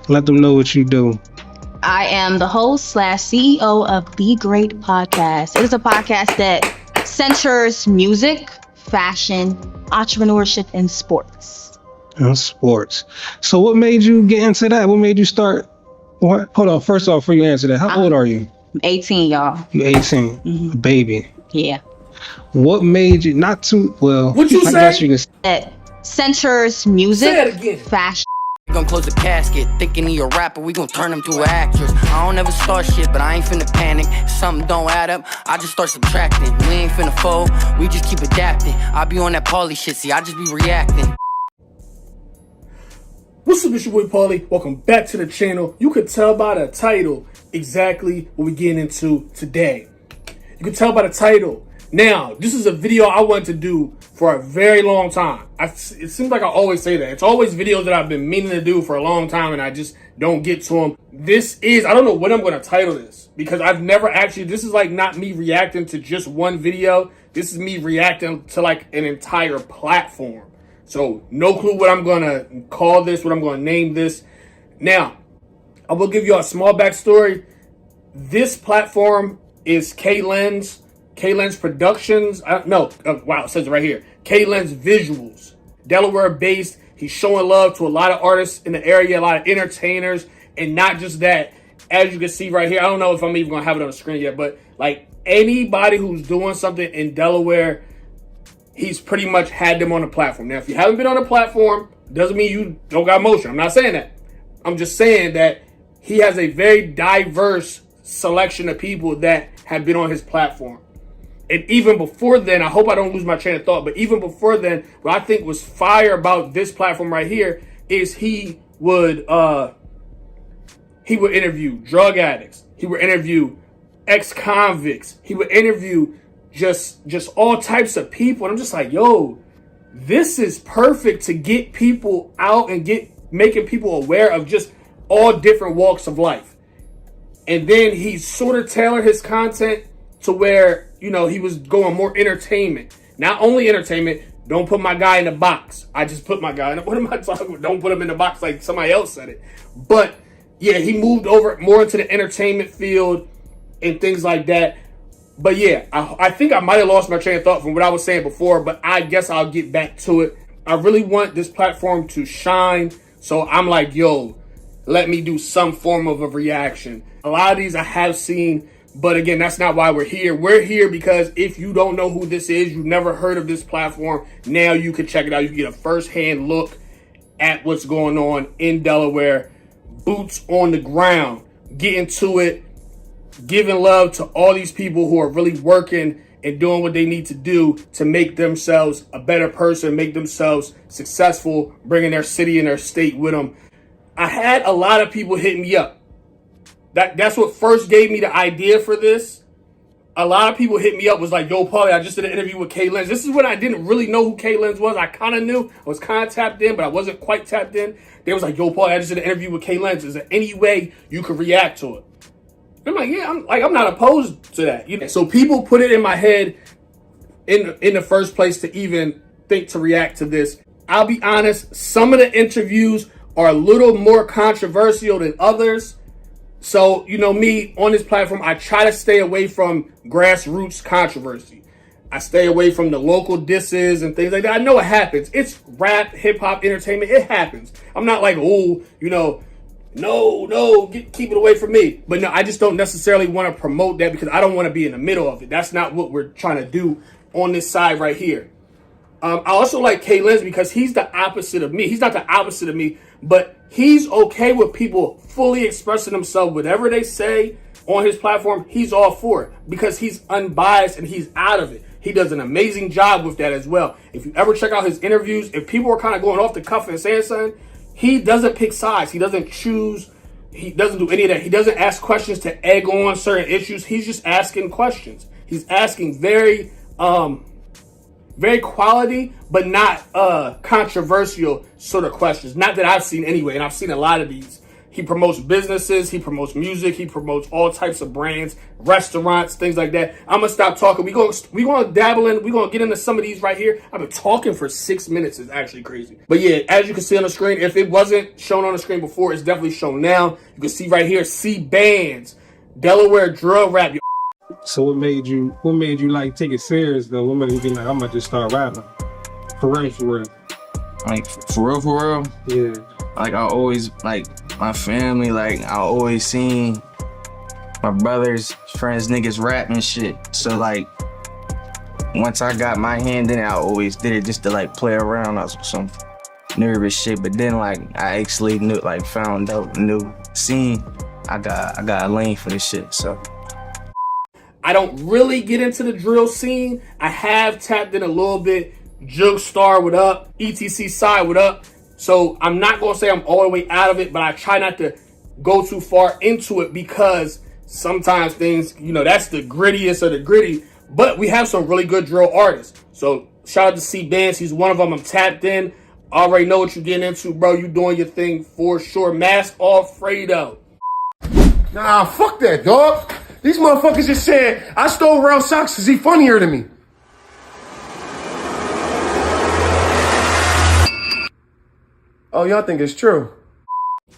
Let them know what you do. I am the host / CEO of The Great Podcast. It is a podcast that centers music, fashion, entrepreneurship, and sports. And sports. So what made you get into that? What made you start? What? Hold on. First off, before you answer that, how old are you? I'm 18, y'all. You 18. A baby. Yeah. What made you not too well? What you I say? guess you can. That centers music, Say it again. fashion. Gonna close the casket, thinking he a rapper, we gon' turn him to an actress. I don't ever start shit, but I ain't finna panic. If something don't add up, I just start subtracting. We ain't finna fold, we just keep adapting. I be on that Paulie shit, see, I just be reacting. What's up, it's your boy Paulie. Welcome back to the channel. You could tell by the title exactly what we're getting into today. You can tell by the title. Now, this is a video I wanted to do for a very long time. It seems like I always say that. It's always videos that I've been meaning to do for a long time and I just don't get to them. I don't know what I'm going to title this because I've never actually, this is like not me reacting to just one video. This is me reacting to like an entire platform. So no clue what I'm going to call this, what I'm going to name this. Now, I will give you a small backstory. This platform is Lenz Productions. Wow, it says it right here. Lenz Visuals. Delaware based. He's showing love to a lot of artists in the area, a lot of entertainers, and not just that. As you can see right here, I don't know if I'm even going to have it on the screen yet, but like anybody who's doing something in Delaware, he's pretty much had them on the platform. Now, if you haven't been on the platform, doesn't mean you don't got motion. I'm not saying that. I'm just saying that he has a very diverse selection of people that have been on his platform. And even before then, I hope I don't lose my train of thought, but even before then, what I think was fire about this platform right here is he would interview drug addicts. He would interview ex-convicts. He would interview just all types of people. And I'm just like, yo, this is perfect to get people out and making people aware of just all different walks of life. And then he sort of tailored his content to where, you know, he was going more entertainment. Not only entertainment, don't put my guy in a box. I just put my guy in what am I talking about? Don't put him in the box like somebody else said it. But yeah, he moved over more into the entertainment field and things like that. But yeah, I think I might have lost my train of thought from what I was saying before, but I guess I'll get back to it. I really want this platform to shine. So I'm like, yo, let me do some form of a reaction. A lot of these I have seen, but again, that's not why we're here. We're here because if you don't know who this is, you've never heard of this platform, now you can check it out. You can get a first-hand look at what's going on in Delaware. Boots on the ground. Get into it. Giving love to all these people who are really working and doing what they need to do to make themselves a better person, make themselves successful, bringing their city and their state with them. I had a lot of people hit me up. That's what first gave me the idea for this. A lot of people hit me up, was like, yo, Paulie, I just did an interview with Lenz. This is when I didn't really know who Lenz was. I kind of knew. I was kind of tapped in, but I wasn't quite tapped in. They was like, yo, Paulie, I just did an interview with Lenz. Is there any way you could react to it? I'm like, yeah, I'm not opposed to that. You know? So people put it in my head in the first place to even think to react to this. I'll be honest, some of the interviews are a little more controversial than others. So, you know, me on this platform, I try to stay away from grassroots controversy. I stay away from the local disses and things like that. I know it happens. It's rap, hip hop, entertainment. It happens. I'm not like, oh, you know, no, keep it away from me. But no, I just don't necessarily want to promote that because I don't want to be in the middle of it. That's not what we're trying to do on this side right here. I also like Lenz because he's the opposite of me. He's not the opposite of me, but he's okay with people fully expressing themselves. Whatever they say on his platform, he's all for it because he's unbiased and he's out of it. He does an amazing job with that as well. If you ever check out his interviews, if people are kind of going off the cuff and saying something, he doesn't pick sides. He doesn't choose. He doesn't do any of that. He doesn't ask questions to egg on certain issues. He's just asking questions. He's asking very quality, but not controversial sort of questions. Not that I've seen anyway, and I've seen a lot of these. He promotes businesses, he promotes music, he promotes all types of brands, restaurants, things like that. I'm gonna stop talking. We gonna dabble in, we gonna get into some of these right here. I've been talking for 6 minutes. It's actually crazy. But yeah, as you can see on the screen, if it wasn't shown on the screen before, it's definitely shown now. You can see right here, C Bands, Delaware drill rap. So what made you like take it serious though? What made you be like, I'm gonna just start rapping? For real. Like, for real? Yeah. Like, I always, like, my family, like, I always seen my brothers, friends, niggas rap and shit. So, like, once I got my hand in it, I always did it just to, like, play around on some nervous shit. But then, like, I actually knew, like, found out the new scene. I got a lane for this shit, so. I don't really get into the drill scene. I have tapped in a little bit. Juke Star, what up? ETC Side, what up? So I'm not going to say I'm all the way out of it, but I try not to go too far into it because sometimes things, you know, that's the grittiest of the gritty. But we have some really good drill artists. So shout out to C Bands. He's one of them. I'm tapped in. Already know what you're getting into, bro. You doing your thing for sure. Mask off, Fredo. Nah, fuck that, dog. These motherfuckers just said I stole Ralph's socks because he funnier than me. Oh, y'all think it's true?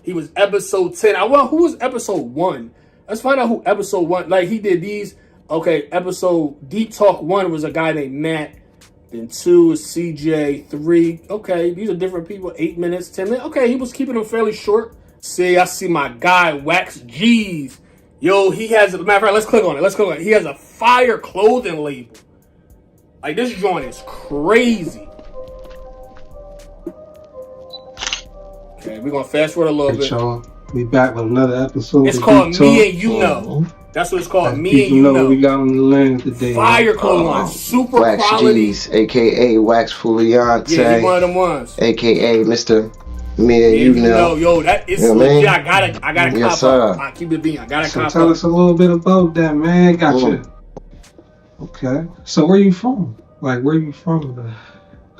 He was episode 10. Well, who was episode 1? Let's find out who episode 1. Like, he did these. Okay, episode Deep Talk 1 was a guy named Matt. Then 2 is CJ. 3. Okay, these are different people. 8 minutes, 10 minutes. Okay, he was keeping them fairly short. See, I see my guy, Wax G's. Yo, he has, matter of fact, let's click on it. He has a fire clothing label. Like, this joint is crazy. Okay, we're going to fast forward a little bit. Y'all, we back with another episode. It's called Me and You Know. That's what it's called, Me and You Know. We got on the lens today. Fire clothing line, super Wax quality. G's, a.k.a. Wax Fouliante. Yeah, he's one of them ones. A.k.a. Mr. Me and You Know. Yo, that is legit. I gotta Yes, cop up. I keep it being. I gotta So cop tell up. us a little bit about that, man. Gotcha. Okay. So where you from? Like, where you from? Though?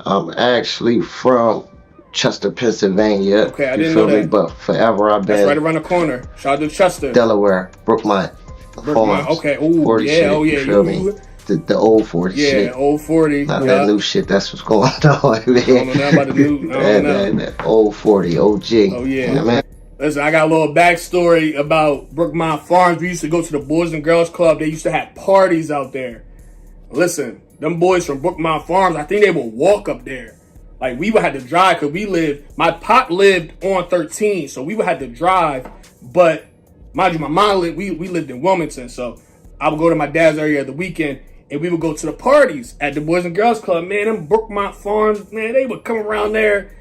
I'm actually from Chester, Pennsylvania. Okay, I you didn't feel know me? that. But forever I've That's been right around the corner. Shout out to Chester. Delaware, Brookmont. Brookmont. Okay. Ooh, 40 yeah. shit, Oh, yeah. you feel me? The old 40 Yeah, shit. old 40. Not yeah. that new shit. That's what's going on, man. I don't know nothing about the new. I don't know. That old 40, OG. Oh, yeah. Man. Listen, I got a little backstory about Brookmont Farms. We used to go to the Boys and Girls Club. They used to have parties out there. Listen, them boys from Brookmont Farms, I think they would walk up there. Like, we would have to drive because my pop lived on 13, so we would have to drive. But, mind you, my mom we lived in Wilmington, so I would go to my dad's area at the weekend, and we would go to the parties at the Boys and Girls Club. Man, them Brookmont Farms, man, they would come around there.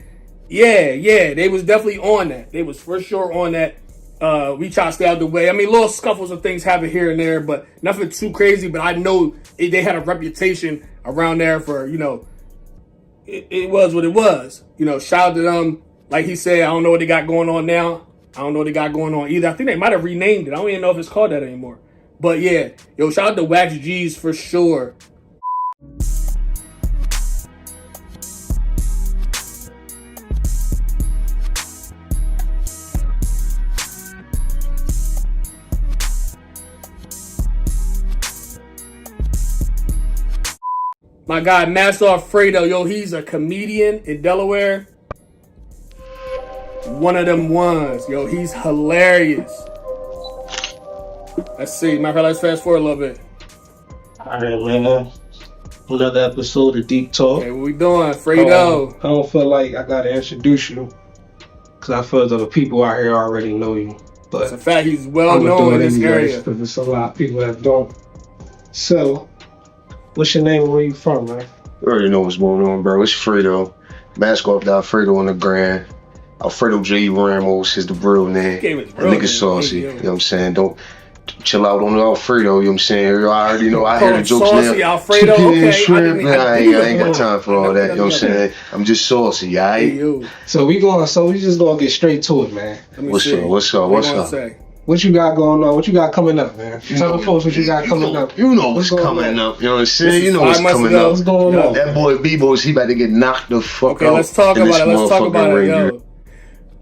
Yeah, they was definitely on that. They was for sure on that. We try to stay out the way. I mean, little scuffles and things happen here and there, but nothing too crazy. But I know they had a reputation around there for, you know, it was what it was. You know, shout out to them. Like he said, I don't know what they got going on now. I don't know what they got going on either. I think they might have renamed it. I don't even know if it's called that anymore. But yeah, yo, shout out to Wax G's for sure. My guy, Master Alfredo, yo, he's a comedian in Delaware. One of them ones, yo, he's hilarious. Let's see, matter of fact, let's fast forward a little bit. All right, man. Another episode of Deep Talk. Okay, what we doing, Fredo? I don't feel like I gotta introduce you, cause I feel that the people out here already know you. But It's a fact, he's well I'm gonna known do in it this anyways, area. because there's a lot of people that don't. So, what's your name and where you from, man? You already know what's going on, bro. It's Fredo. Mask off the Alfredo on the grand. Alfredo J. Ramos is the real name. Gave his That real name. nigga saucy. Hey, yo. You know what I'm saying? Don't chill out on the Alfredo. You know what I'm saying? I already know. I hear the jokes Saucy now. Alfredo, Chicken, okay. shrimp. I ain't got time for all I that. You know what I'm saying? I'm just saucy, Hey, alright? yo, So we just gonna get straight to it, man. let me What's see. up? What's up? What What's you gonna up? say? What you got going on? What you got coming up, man? Tell the folks what you got coming up. You know what's going coming on? up. You know what I'm This saying? is You know what's 5 months coming ago. up. What's going on? That boy B-Boys, he about to get knocked the fuck Okay, out. let's talk in this about it. Let's talk about motherfucking it, ring here. yo.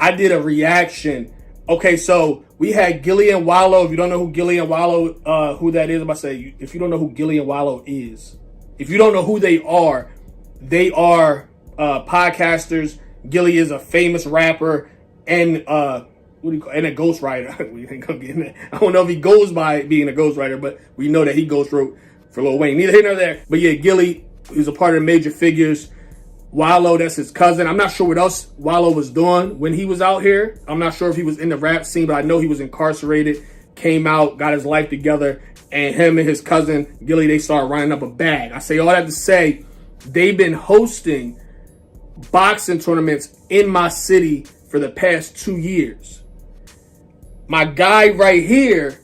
I did a reaction Okay, so we had Gillian Wallow. If you don't know who Gillian Wallow, who that is, I'm about to say, if you don't know who Gillian Wallow is, if you don't know who they are podcasters. Gilly is a famous rapper and what do you call, and a ghostwriter. We ain't gonna get in that. I don't know if he goes by being a ghostwriter, but we know that he ghost wrote for Lil Wayne. Neither here nor there. But yeah, Gilly, he's a part of the Major Figures. Wallow, that's his cousin. I'm not sure what else Wallow was doing when he was out here. I'm not sure if he was in the rap scene, but I know he was incarcerated, came out, got his life together, and him and his cousin, Gilly, they started running up a bag. I say all that to say, they've been hosting boxing tournaments in my city for the past 2 years. My guy right here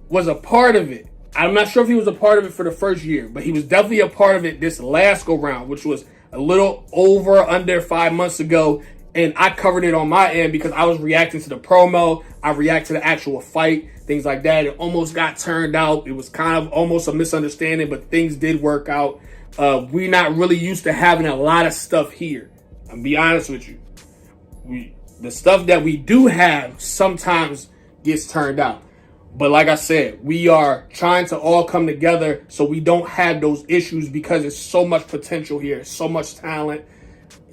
was a part of it. I'm not sure if he was a part of it for the first year, but he was definitely a part of it this last go round, which was a little under 5 months ago. And I covered it on my end because I was reacting to the promo. I reacted to the actual fight, things like that. It almost got turned out. It was kind of almost a misunderstanding, but things did work out. We're not really used to having a lot of stuff here. I'll be honest with you. The stuff that we do have sometimes gets turned out. But like I said, we are trying to all come together so we don't have those issues because there's so much potential here, so much talent.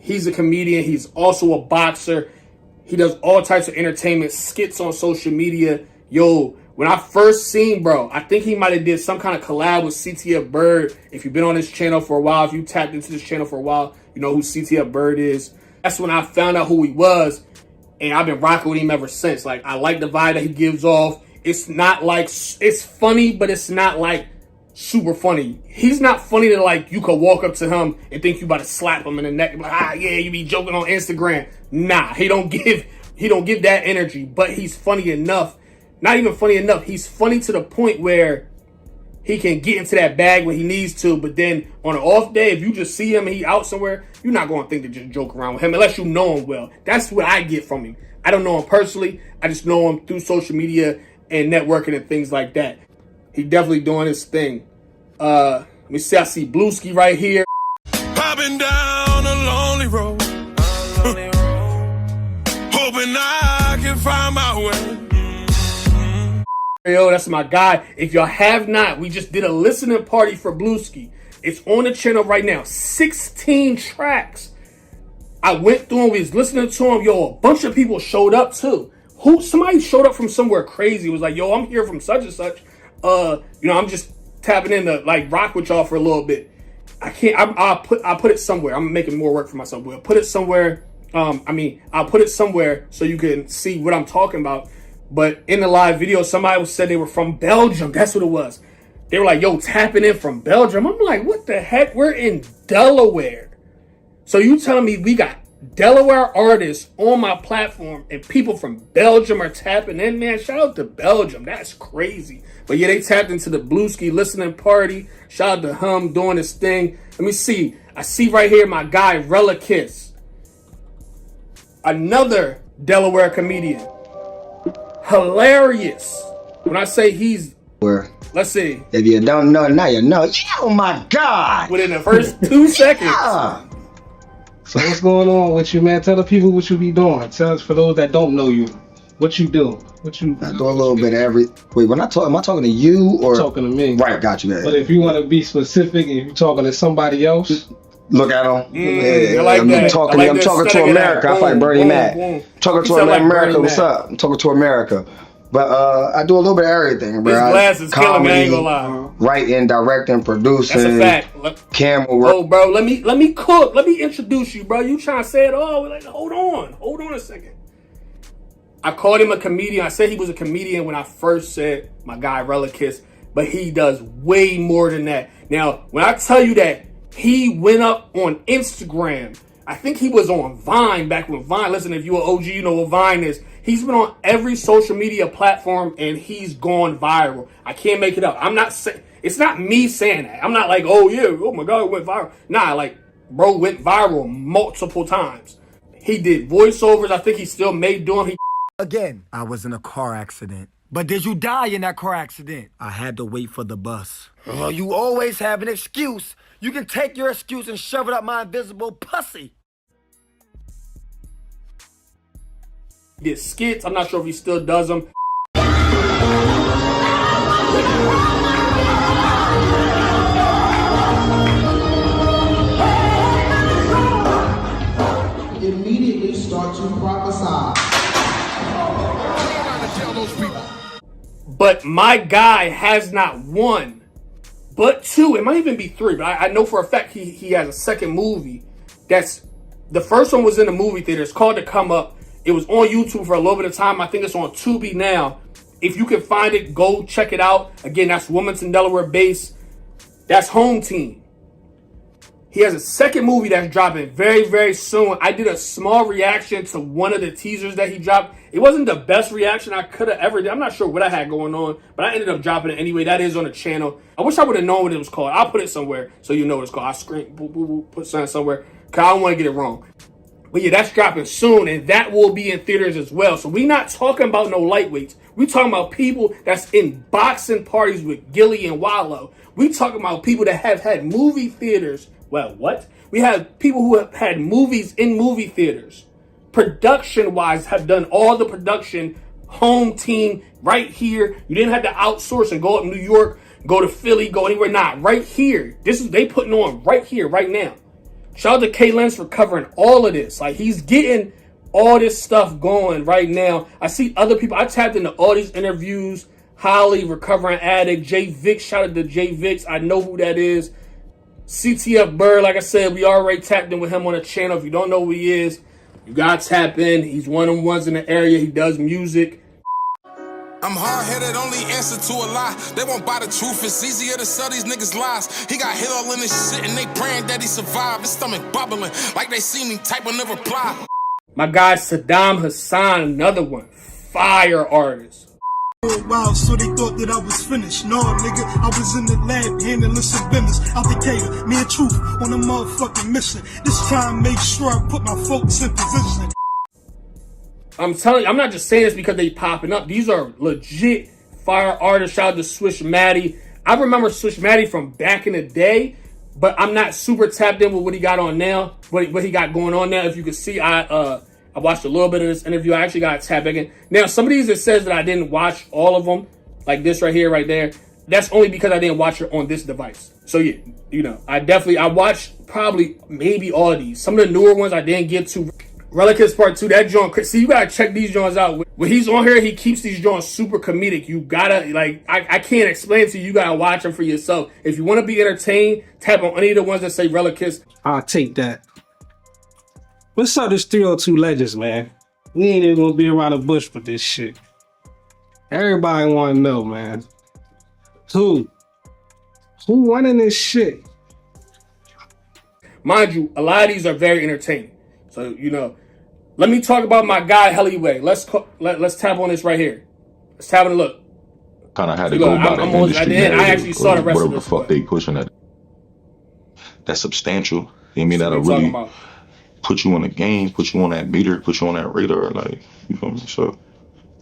He's a comedian. He's also a boxer. He does all types of entertainment, skits on social media. Yo, when I first seen bro, I think he might have did some kind of collab with CTF Bird. If you've been on this channel for a while, if you tapped into this channel for a while, you know who CTF Bird is. That's when I found out who he was, and I've been rocking with him ever since. Like, I like the vibe that he gives off. It's not like, it's funny, but it's not like super funny. He's not funny that like you could walk up to him and think you about to slap him in the neck and be like, yeah, you be joking on Instagram. Nah, he don't give that energy, but he's funny enough. Not even funny enough. He's funny to the point where he can get into that bag when he needs to. But then on an off day, if you just see him and he out somewhere, you're not going to think to just joke around with him unless you know him well. That's what I get from him. I don't know him personally. I just know him through social media and networking and things like that. He definitely doing his thing. Let me see. I see Blueski right here. Popping down a lonely road. Hoping I can find my way. Yo, that's my guy. If y'all have not, we just did a listening party for Blueski. It's on the channel right now. 16 tracks. I went through and we was listening to him. Yo, a bunch of people showed up too. Somebody showed up from somewhere crazy. It was like, yo, I'm here from such and such. I'm just tapping in to like rock with y'all for a little bit. I'll put it somewhere. I'm making more work for myself. We'll put it somewhere. I'll put it somewhere so you can see what I'm talking about. But in the live video, somebody said they were from Belgium. That's what it was. They were like, yo, tapping in from Belgium. I'm like, what the heck? We're in Delaware. So you telling me we got Delaware artists on my platform and people from Belgium are tapping in, man? Shout out to Belgium. That's crazy. But yeah, they tapped into the Blueski listening party. Shout out to him doing his thing. Let me see. I see right here my guy, Relicus. Another Delaware comedian. Hilarious. When I say he's, let's see. If you don't know now, you know. Oh my God! Within the first 2 seconds. Yeah. So what's going on with you, man? Tell the people what you be doing. Tell us, for those that don't know you, what you do. I do a little bit of every. Wait, when am I talking to you or talking to me? Right, got you. Man. But if you want to be specific, if you're talking to somebody else, look at him. I like I'm that. talking. I like I'm that. talking to America. I like Bernie Mac. Talking to America. What's up? I'm talking to America. But I do a little bit of everything, bro. This glass is killing me. I ain't gonna lie. Writing, directing, producing. That's a fact. Camera work. Oh, bro, let me cook. Let me introduce you, bro. You trying to say it all? Like, hold on a second. I called him a comedian. I said he was a comedian when I first said my guy Relicus, but he does way more than that. Now, when I tell you that he went up on Instagram, I think he was on Vine back when Vine. Listen, if you're an OG, you know what Vine is. He's been on every social media platform and he's gone viral. I can't make it up. I'm not saying, it's not me saying that. I'm not like, oh yeah, oh my God, it went viral. Nah, like, bro went viral multiple times. He did voiceovers. I think he still made doing. Again, I was in a car accident. But did you die in that car accident? I had to wait for the bus. Oh, you always have an excuse. You can take your excuse and shove it up my invisible pussy. He did skits. I'm not sure if he still does them. Immediately start to prophesy. But my guy has not one, but two. It might even be three, but I know for a fact he has a second movie. The first one was in the movie theater. It's called The Come Up. It was on YouTube for a little bit of time. I think it's on Tubi now. If you can find it, go check it out. Again, that's Wilmington, Delaware base. That's Home Team. He has a second movie that's dropping very, very soon. I did a small reaction to one of the teasers that he dropped. It wasn't the best reaction I could have ever done. I'm not sure what I had going on, but I ended up dropping it anyway. That is on the channel. I wish I would have known what it was called. I'll put it somewhere so you know what it's called. I'll screen, boop, boop, boop, put something somewhere, because I don't want to get it wrong. But yeah, that's dropping soon, and that will be in theaters as well. So we're not talking about no lightweights. We're talking about people that's in boxing parties with Gilly and Wallow. We talking about people that have had movie theaters. Well, what? We have people who have had movies in movie theaters. Production-wise, have done all the production. Home Team right here. You didn't have to outsource and go up New York, go to Philly, go anywhere. Nah, right here. This is they putting on right here, right now. Shout out to K Lenz for covering all of this. Like, he's getting all this stuff going right now. I see other people. I tapped into all these interviews. Holly, recovering addict. J Vix, shout out to J Vix. I know who that is. CTF Bird, like I said, we already tapped in with him on the channel. If you don't know who he is, you gotta tap in. He's one of them ones in the area. He does music. I'm hard-headed, only answer to a lie. They won't buy the truth, it's easier to sell these niggas lies. He got hit all in this shit and they praying that he survived. His stomach bubbling, like they see me typing the reply. My guy Saddam Hassan, another one. Fire artist. Wow, so they thought that I was finished. No, nigga, I was in the lab handling some business. Out the cater, me and Truth on a motherfucking mission. This time, make sure I put my folks in position. I'm telling you, I'm not just saying this because they popping up. These are legit fire artists. Shout out to Swish Matty. I remember Swish Matty from back in the day, but I'm not super tapped in with what he got on now, what he got going on now. If you can see, I watched a little bit of this interview. I actually got tapped back in. Now, some of these, it says that I didn't watch all of them, like this right here, right there. That's only because I didn't watch it on this device. So yeah, you know, I watched probably maybe all of these. Some of the newer ones I didn't get to. Relicus Part 2, that joint. See, you gotta check these joints out. When he's on here, he keeps these joints super comedic. You gotta, like, I can't explain to you. You gotta watch them for yourself. If you want to be entertained, tap on any of the ones that say Relicus. I'll take that. What's up, this 302 Legends, man? We ain't even gonna be around the bush with this shit. Everybody wanna know, man. Who running this shit? Mind you, a lot of these are very entertaining. So, you know, let me talk about my guy, Hellyway. Let's tap on this right here. Let's have a look. Kind of had to go by the industry. I actually saw the rest of this. Whatever the fuck they pushing at. That's substantial. I mean, that'll really put you in a game, put you on that meter, put you on that radar. Like, you feel me? So,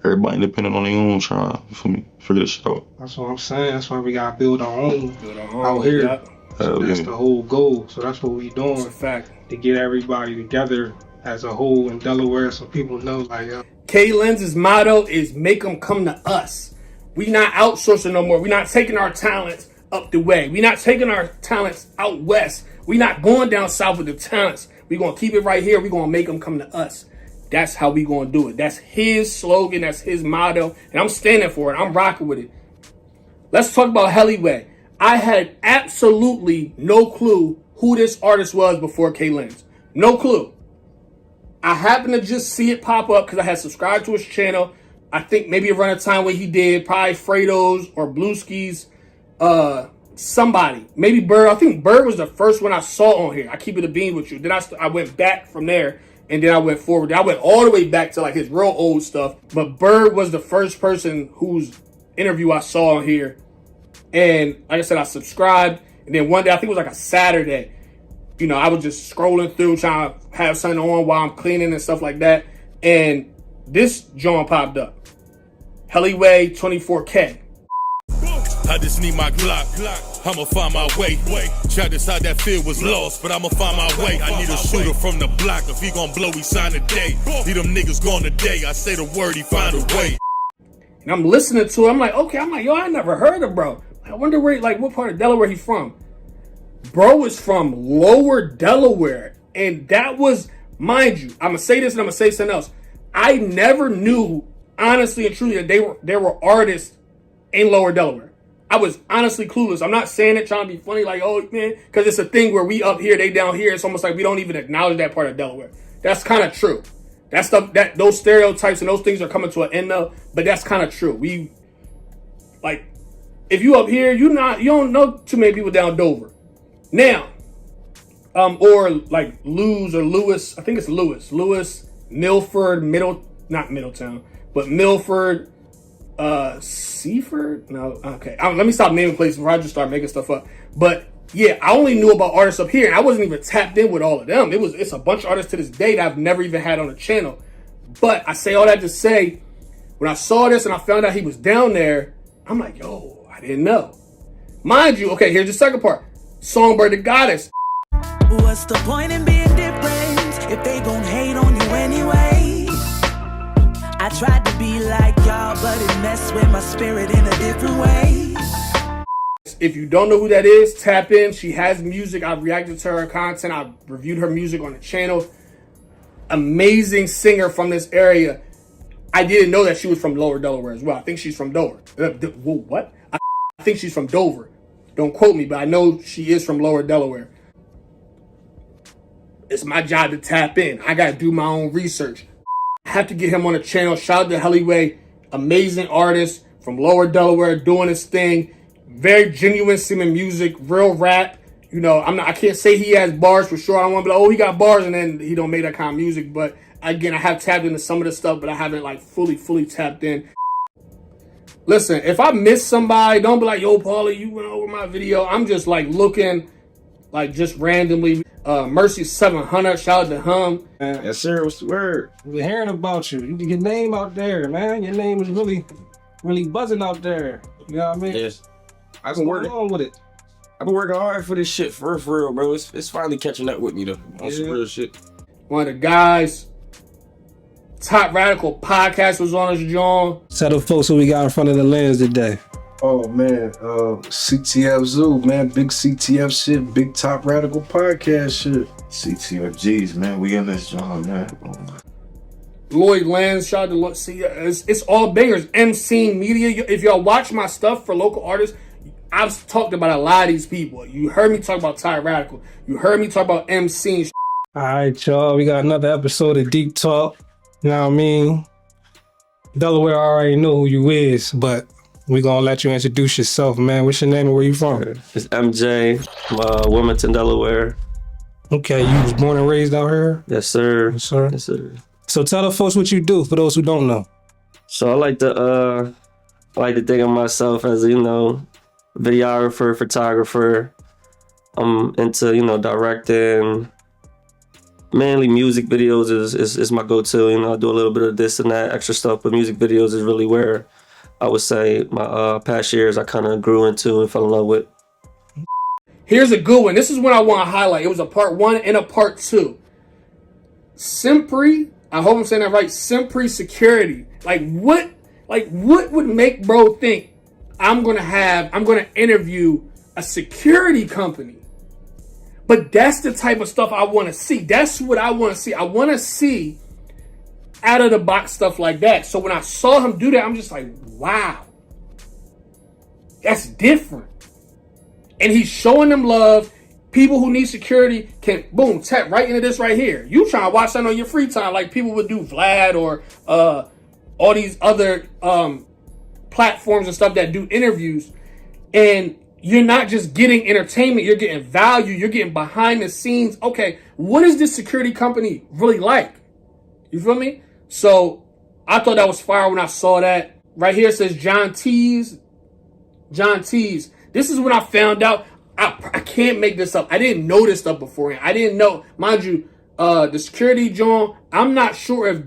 everybody independent on their own trying, you feel me? Figure this shit out. That's what I'm saying. That's why we gotta build our own out here. Yeah. So that's the whole goal. So that's what we doing. That's a fact. To get everybody together as a whole in Delaware, so people know, like, K Lenz's motto is make them come to us. We not outsourcing no more. We not taking our talents up the way. We not taking our talents out west. We not going down south with the talents. We gonna keep it right here. We gonna make them come to us. That's how we gonna do it. That's his slogan. That's his motto, and I'm standing for it. I'm rocking with it. Let's talk about Hellyway. I had absolutely no clue who this artist was before K Lenz. No clue. I happened to just see it pop up because I had subscribed to his channel. I think maybe around the time when he did probably Fredo's or Blueski's, somebody, maybe Bird. I think Bird was the first one I saw on here. I keep it a bean with you. Then I went back from there, and then I went forward. I went all the way back to like his real old stuff. But Bird was the first person whose interview I saw on here. And like I said, I subscribed. And then one day, I think it was like a Saturday, you know, I was just scrolling through trying to have something on while I'm cleaning and stuff like that. And this joint popped up. Hellyway 24K. I just need my Glock. I'ma find my way. Tried to decide that field was lost, but I'ma find my way. I need a shooter from the block. If he gon' blow, he sign today. Need them niggas gone today. I say the word, he find a way. And I'm listening to it. I'm like, okay. I'm like, yo, I never heard of bro. I wonder where, like, what part of Delaware he from. Bro is from Lower Delaware. And that was, mind you, I'm going to say this and I'm going to say something else. I never knew, honestly and truly, that there were artists in Lower Delaware. I was honestly clueless. I'm not saying it trying to be funny, like, oh, man, because it's a thing where we up here, they down here. It's almost like we don't even acknowledge that part of Delaware. That's kind of true. That stuff, those stereotypes and those things are coming to an end though, but that's kind of true. We, like, if you up here, you don't know too many people down Dover. Now, or like Lewis, I think it's Lewis, Milford, not Middletown, but Milford, Seaford? No, okay. Let me stop naming places before I just start making stuff up. But yeah, I only knew about artists up here, and I wasn't even tapped in with all of them. It's a bunch of artists to this day that I've never even had on the channel. But I say all that to say, when I saw this and I found out he was down there, I'm like, yo, I didn't know. Mind you, okay, here's the second part. Songbird the Goddess. What's the point in being different if they gon' hate on you anyway? I tried to be like y'all, but it messed with my spirit in a different way. If you don't know who that is, tap in. She has music. I've reacted to her content. I've reviewed her music on the channel. Amazing singer from this area. I didn't know that she was from Lower Delaware as well. I think she's from Dover. What? I think she's from Dover. Don't quote me, but I know she is from Lower Delaware. It's my job to tap in. I got to do my own research. I have to get him on the channel. Shout out to Hellyway. Amazing artist from Lower Delaware doing his thing. Very genuine seeming music, real rap. You know, I can't say he has bars for sure. I don't want to be like, oh, he got bars and then he don't make that kind of music. But again, I have tapped into some of the stuff, but I haven't like fully tapped in. Listen, if I miss somebody, don't be like, yo, Paulie, you went over my video. I'm just like looking, like just randomly. Mercy 700, shout out to him. Yes, sir. What's the word? We're hearing about you. Your name out there, man. Your name is really buzzing out there. You know what I mean? Yes. I've been working on with it. I've been working hard for this shit for real, bro. It's finally catching up with me though. On some real shit. One of the guys, Top Radical Podcast was on his John. Tell the folks who we got in front of the lens today. Oh man, CTF Zoo, man, big CTF shit, big Top Radical Podcast shit. CTFGs, man, we in this job, man. Lloyd Lenz, shout out to Lloyd. See, it's all bangers. MC Media. If y'all watch my stuff for local artists, I've talked about a lot of these people. You heard me talk about Ty Radical. You heard me talk about MC. All right, y'all. We got another episode of Deep Talk. You know what I mean? Delaware already know who you is, but we gonna let you introduce yourself, man. What's your name and where you from? It's MJ, Wilmington, Delaware. Okay, you was born and raised out here? Yes, sir. Yes, sir. Yes, sir. So tell the folks what you do for those who don't know. So I like to think of myself as a, videographer, photographer. I'm into, directing. Mainly music videos is my go-to. I do a little bit of this and that extra stuff, but music videos is really where I would say my past years I kind of grew into and fell in love with. Here's a good one. This is what I want to highlight. It was a part 1 and a part 2. Simpri, I hope I'm saying that right. Simpri Security. What would make bro think I'm gonna interview a security company? But that's the type of stuff I want to see. That's what I want to see. I want to see out of the box stuff like that. So when I saw him do that, I'm just like, wow, that's different. And he's showing them love. People who need security can, boom, tap right into this right here. You trying to watch that on your free time like people would do Vlad or all these other platforms and stuff that do interviews. And you're not just getting entertainment, you're getting value, you're getting behind the scenes. Okay, what is this security company really like? You feel me? So I thought that was fire when I saw that. Right here it says John Tees. John Tees. This is when I found out. I can't make this up. I didn't know this stuff beforehand. I didn't know. Mind you, the security John, I'm not sure if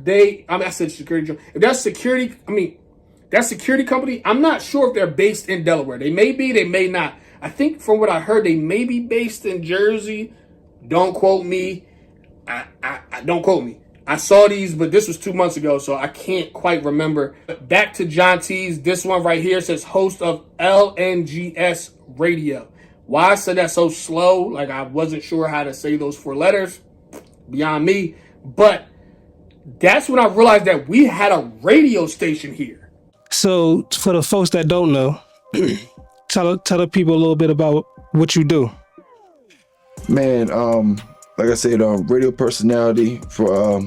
I said security John. If that's security, that security company, I'm not sure if they're based in Delaware. They may be, they may not. I think from what I heard, they may be based in Jersey. Don't quote me. I don't quote me. I saw these, but this was 2 months ago, so I can't quite remember. But back to John T's. This one right here says host of LNGS Radio. Why I said that so slow, like I wasn't sure how to say those 4 letters, beyond me. But that's when I realized that we had a radio station here. So for the folks that don't know, tell the people a little bit about what you do. Man, like I said, radio personality for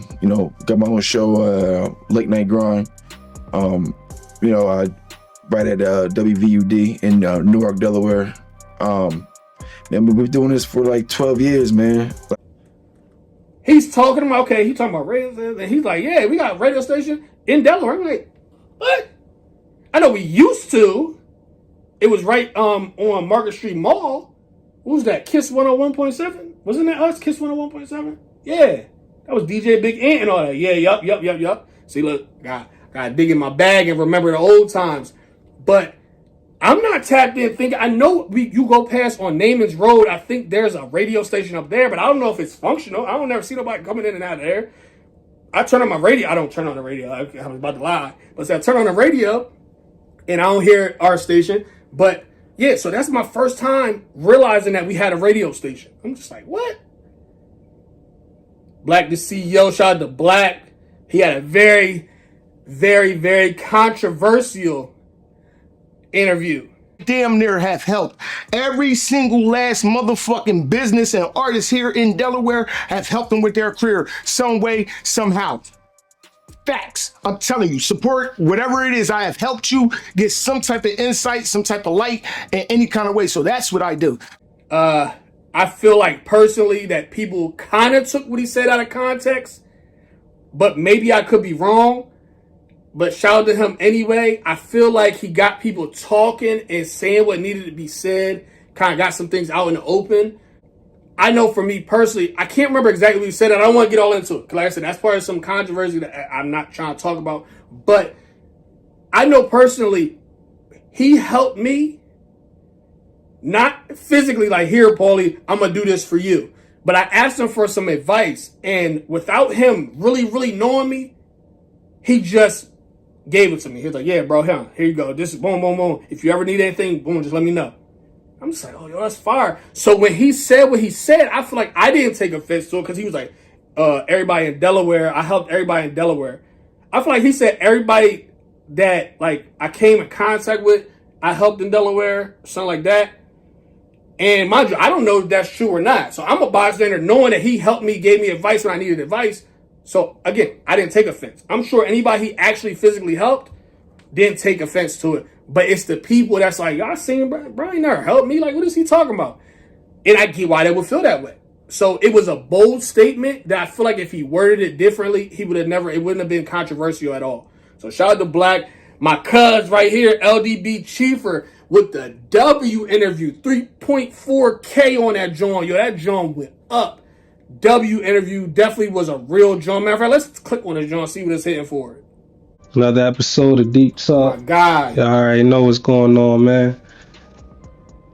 got my own show, Late Night Grind. I write at WVUD in Newark, Delaware. Man, we've been doing this for like 12 years, man. He's talking about, he's talking about radio, and he's like, yeah, we got a radio station in Delaware. I'm like, what? I know we used to. It was right on Market Street Mall. What was that? Kiss 101.7? Wasn't that us? Kiss 101.7? Yeah. That was DJ Big Ant and all that. Yeah, yup. See, look, gotta dig in my bag and remember the old times. But I'm not tapped in thinking, I know you go past on Naaman's Road, I think there's a radio station up there, but I don't know if it's functional. I don't never see nobody coming in and out of there. I turn on my radio. I don't turn on the radio. I was about to lie. But I turn on the radio and I don't hear our station. But yeah, so that's my first time realizing that we had a radio station. I'm just like, what? Black the CEO, shout out to Black. He had a very, very, very controversial interview. Damn near have helped. Every single last motherfucking business and artist here in Delaware have helped them with their career some way, somehow. Facts. I'm telling you, support, whatever it is, I have helped you get some type of insight, some type of light in any kind of way. So that's what I do. I feel like personally that people kind of took what he said out of context, but maybe I could be wrong. But shout out to him anyway. I feel like he got people talking and saying what needed to be said, kind of got some things out in the open. I know for me personally, I can't remember exactly what he said, and I don't want to get all into it. Because like I said, that's part of some controversy that I'm not trying to talk about. But I know personally, he helped me, not physically like, here, Paulie, I'm going to do this for you. But I asked him for some advice, and without him really, really knowing me, he just gave it to me. He was like, yeah, bro, here you go. This is boom, boom, boom. If you ever need anything, boom, just let me know. I'm just like, oh, yo, that's fire. So when he said what he said, I feel like I didn't take offense to it because he was like, everybody in Delaware, I helped everybody in Delaware. I feel like he said everybody that, like, I came in contact with, I helped in Delaware, something like that. And mind you, I don't know if that's true or not. So I'm a bystander knowing that he helped me, gave me advice when I needed advice. So again, I didn't take offense. I'm sure anybody he actually physically helped didn't take offense to it. But it's the people that's like, y'all seen bro, he never helped me. Like, what is he talking about? And I get why they would feel that way. So it was a bold statement that I feel like if he worded it differently, it wouldn't have been controversial at all. So shout out to Black. My cuz right here, LDB Cheifer, with the W interview. 3.4K on that joint. Yo, that joint went up. W interview definitely was a real joint. Matter of fact, let's click on this joint, see what it's hitting for. Another episode of Deep Talk. Oh my God. Y'all already know what's going on, man.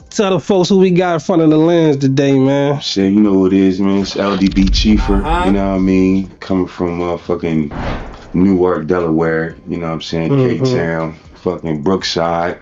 Tell the folks who we got in front of the lens today, man. Shit, you know what it is, man. It's LDB Cheifer, you know what I mean? Coming from fucking Newark, Delaware, you know what I'm saying? K-Town, fucking Brookside.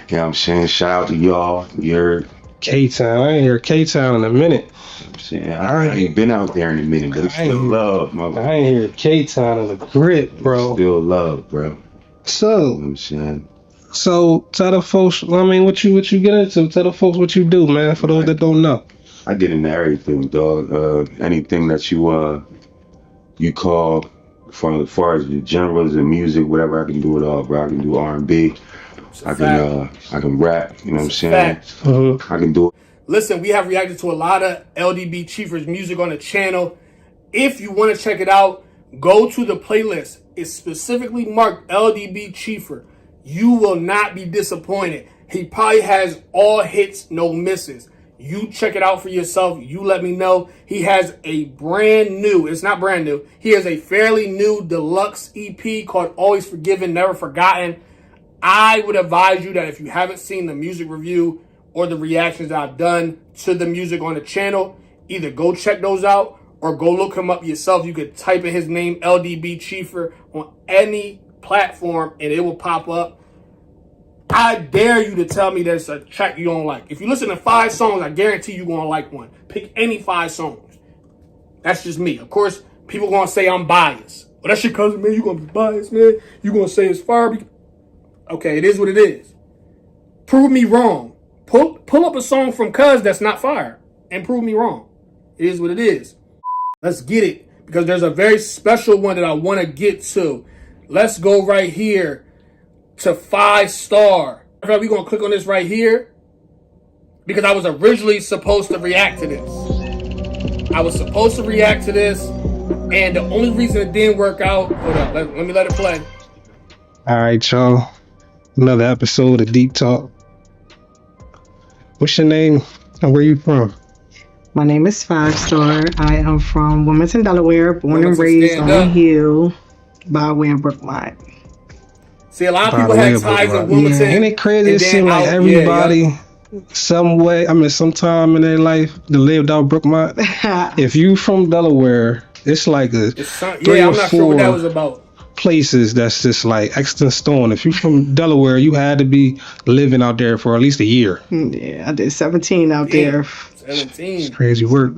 You know what I'm saying? Shout out to y'all. You're K-Town. I ain't heard K-Town in a minute. I'm saying, I ain't been out there in a minute, but it's still love, mother. I ain't hear K-Town in the grip, bro. Still love, bro. So, you know what I'm saying? So tell the folks, I mean, what you get into. Tell the folks what you do, man, for those that don't know. I get into everything, dog. Anything that you call, as far as the genres of music, whatever, I can do it all, bro. I can do R&B. I can rap, you know what I'm saying? I can do it. Listen, we have reacted to a lot of LDB Cheifer's music on the channel. If you want to check it out, go to the playlist. It's specifically marked LDB Cheifer. You will not be disappointed. He probably has all hits, no misses. You check it out for yourself. You let me know. He has a brand new, it's not brand new, he has a fairly new deluxe EP called Always Forgiven, Never Forgotten. I would advise you that if you haven't seen the music review, or the reactions that I've done to the music on the channel, either go check those out or go look him up yourself. You could type in his name, LDB Cheifer, on any platform and it will pop up. I dare you to tell me there's a track you don't like. If you listen to 5 songs, I guarantee you're going to like one. Pick any 5 songs. That's just me. Of course, people going to say I'm biased. Well, that's your cousin, man. You're going to be biased, man. You're going to say it's fire. Okay, it is what it is. Prove me wrong. Pull up a song from Cuz that's not fire and prove me wrong. It is what it is. Let's get it, because there's a very special one that I want to get to. Let's go right here to 5 Star. We're going to click on this right here because I was originally supposed to react to this. I was supposed to react to this, and the only reason it didn't work out, hold up, let me let it play. All right, y'all. Another episode of Deep Talk. What's your name and where you from? My name is 5 Star. I am from Wilmington, Delaware, born and raised on a hill by way of Brookmont. See, a lot of people have ties in Wilmington. Yeah, ain't it crazy? It seems like everybody, some way, sometime in their life, they lived out Brookmont. If you from Delaware, it's like a three or I'm not four sure what that was about. Places that's just like extra stone. If you from Delaware, you had to be living out there for at least a year. Yeah, I did 17 out there. 17. It's crazy work.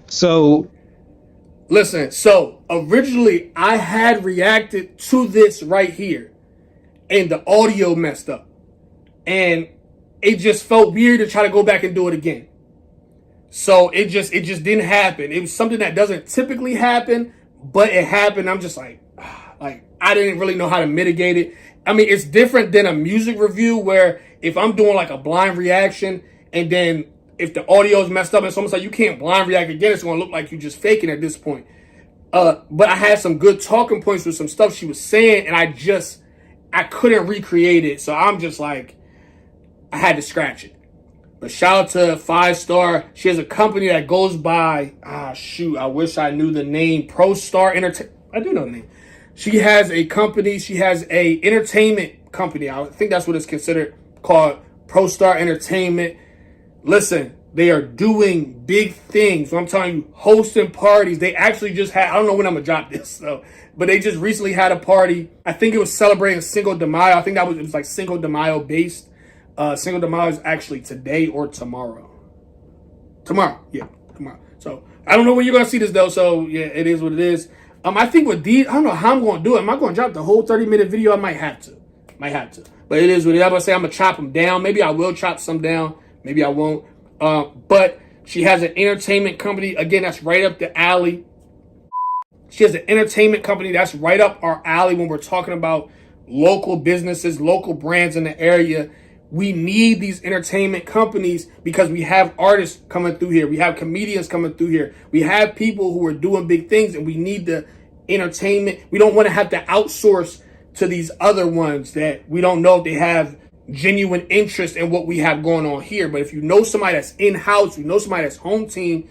So, listen, so originally I had reacted to this right here and the audio messed up. And it just felt weird to try to go back and do it again. So it just didn't happen. It was something that doesn't typically happen, but it happened. I'm just like I didn't really know how to mitigate it. I mean, it's different than a music review where if I'm doing like a blind reaction and then if the audio is messed up and someone's like, you can't blind react again, it's going to look like you're just faking at this point. But I had some good talking points with some stuff she was saying, and I couldn't recreate it. So I'm just like, I had to scratch it. But shout out to 5 Star. She has a company that goes by, I wish I knew the name, Pro Star Entertainment. I do know the name. She has a company, she has a entertainment company. I think that's what it's considered, called Pro Star Entertainment. Listen, they are doing big things. So I'm telling you, hosting parties. They actually just had, I don't know when I'm going to drop this, but they just recently had a party. I think it was celebrating Cinco de Mayo. I think it was like Cinco de Mayo based. Cinco de Mayo is actually today or tomorrow. Tomorrow. So I don't know when you're going to see this though. So yeah, it is what it is. I think with these, I don't know how I'm going to do it. Am I going to drop the whole 30-minute video? I might have to. But it is what it is. I'm going to say I'm going to chop them down. Maybe I will chop some down. Maybe I won't. But she has an entertainment company. Again, that's right up the alley. She has an entertainment company that's right up our alley when we're talking about local businesses, local brands in the area. We need these entertainment companies because we have artists coming through here. We have comedians coming through here. We have people who are doing big things, and we need the entertainment. We don't want to have to outsource to these other ones that we don't know if they have genuine interest in what we have going on here. But if you know somebody that's in-house, you know somebody that's home team,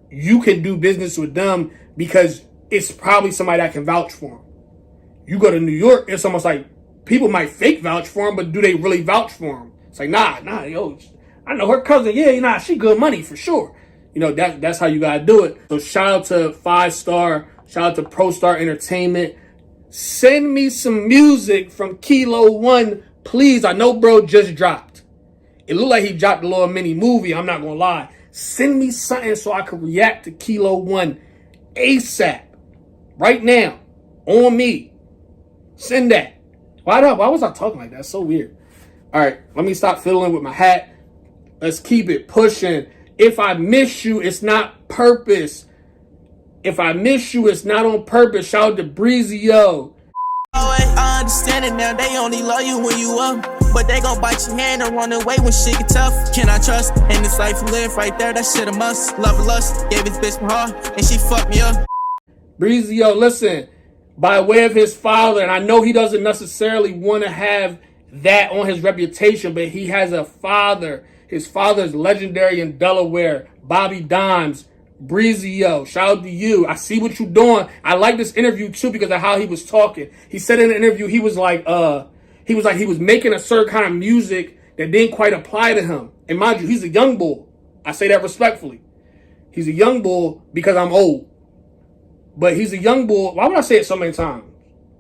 you can do business with them because it's probably somebody that can vouch for them. You go to New York, it's almost like people might fake vouch for them, but do they really vouch for them? It's like, nah, yo, I know her cousin. Yeah, she good money for sure. You know, that's how you gotta do it. So shout out to 5 Star, shout out to Pro Star Entertainment. Send me some music from Kilo One, please. I know bro just dropped. It looked like he dropped a little mini movie, I'm not gonna lie. Send me something so I can react to Kilo One ASAP. Right now. On me. Send that. Why was I talking like that? That's so weird. All right, let me stop fiddling with my hat. Let's keep it pushing. If I miss you, it's not purpose. If I miss you, it's not on purpose. Shout out to Breezio. I understand it now. They only love you when you up, but they gon' bite your hand and run away when shit get tough. Can I trust in this life we live right there? That shit a must. Love and lust. Gave his bitch my heart and she fucked me up. Breezio, listen. By way of his father, and I know he doesn't necessarily want to have that on his reputation, but he has a father. His father is legendary in Delaware. Bobby Dimes, Breezio, shout out to you. I see what you're doing. I like this interview too because of how he was talking. He said in the interview he was making a certain kind of music that didn't quite apply to him. And mind you, he's a young bull. I say that respectfully. He's a young bull because I'm old. But he's a young bull. Why would I say it so many times?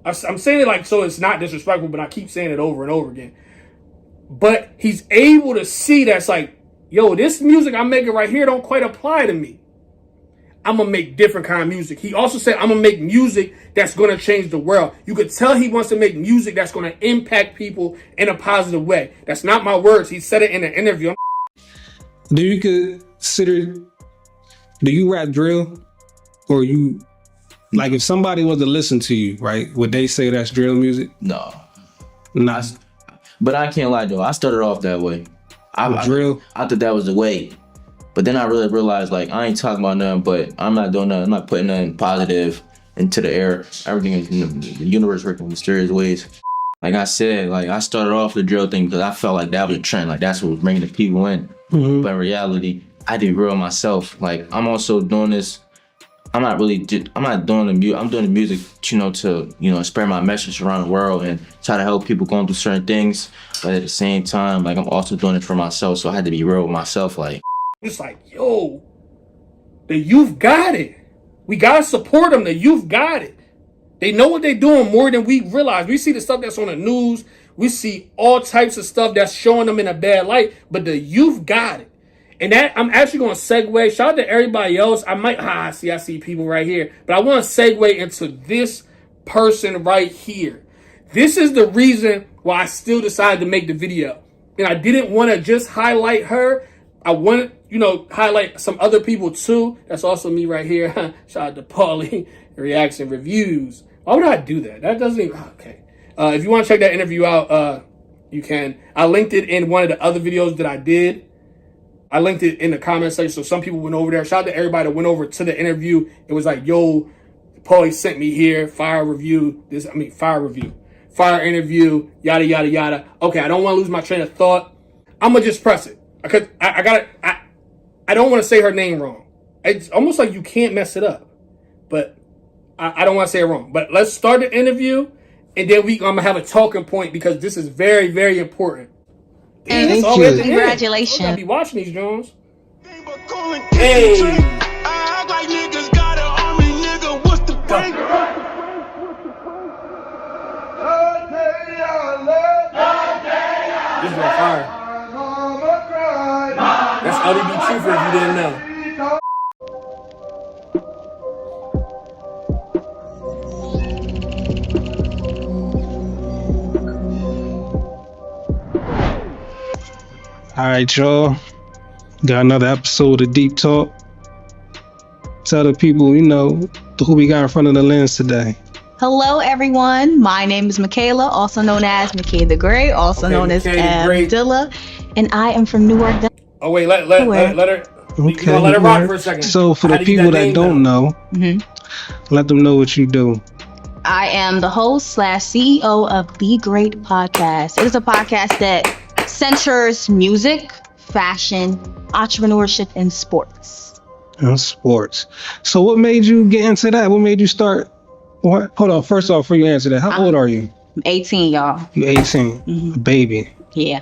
I'm saying it like so it's not disrespectful, but I keep saying it over and over again. But he's able to see that's like, yo, this music I'm making right here don't quite apply to me. I'm going to make different kind of music. He also said, I'm going to make music that's going to change the world. You could tell he wants to make music that's going to impact people in a positive way. That's not my words. He said it in an interview. Do you consider, do you rap drill? Or you, like if somebody was to listen to you, right, would they say that's drill music? No. Nah. But I can't lie though, I started off that way. Drill? I thought that was the way. But then I really realized, like, I ain't talking about nothing, but I'm not doing nothing. I'm not putting nothing positive into the air. Everything is in the universe working in mysterious ways. Like I said, like, I started off the drill thing because I felt like that was a trend. Like, that's what was bringing the people in. Mm-hmm. But in reality, I did real myself. Like, I'm also doing this. I'm not doing the music, to spread my message around the world and try to help people going through certain things. But at the same time, like, I'm also doing it for myself. So I had to be real with myself, like. It's like, yo, the youth got it. We gotta support them. The youth got it. They know what they're doing more than we realize. We see the stuff that's on the news. We see all types of stuff that's showing them in a bad light. But the youth got it. And that I'm actually going to segue. Shout out to everybody else. I see people right here. But I want to segue into this person right here. This is the reason why I still decided to make the video. And I didn't want to just highlight her. I wanted, highlight some other people too. That's also me right here. Shout out to Paulie, Reacts and Reviews. Why would I do that? That doesn't even, okay. If you want to check that interview out, you can. I linked it in one of the other videos that I did. I linked it in the comment section, so some people went over there. Shout out to everybody that went over to the interview. It was like, yo, Paulie sent me here, fire review, fire interview, yada, yada, yada. Okay, I don't want to lose my train of thought. I'm going to just press it. Because I don't want to say her name wrong. It's almost like you can't mess it up. But I don't want to say it wrong. But let's start the interview, and then I'm going to have a talking point because this is very, very important. Thank you. Congratulations. I'll be watching these Jones. Hey. This is on fire. That's LDB Cheifer if you didn't know. All right, y'all. Got another episode of Deep Talk. Tell the people, who we got in front of the lens today. Hello, everyone. My name is Michaela, also known as Michaela the Great, also known as Dilla, and I am from Newark, Delaware. Oh wait, let her. Okay, let her rock for a second. So for the people that don't know, let them know what you do. I am the host / CEO of The Great Podcast. It is a podcast that centers music, fashion, entrepreneurship, and sports. Sports. So what made you get into that? What made you start? What? Hold on. First off, before you answer that, how old are you? I'm 18, y'all. You 18, a baby. Yeah.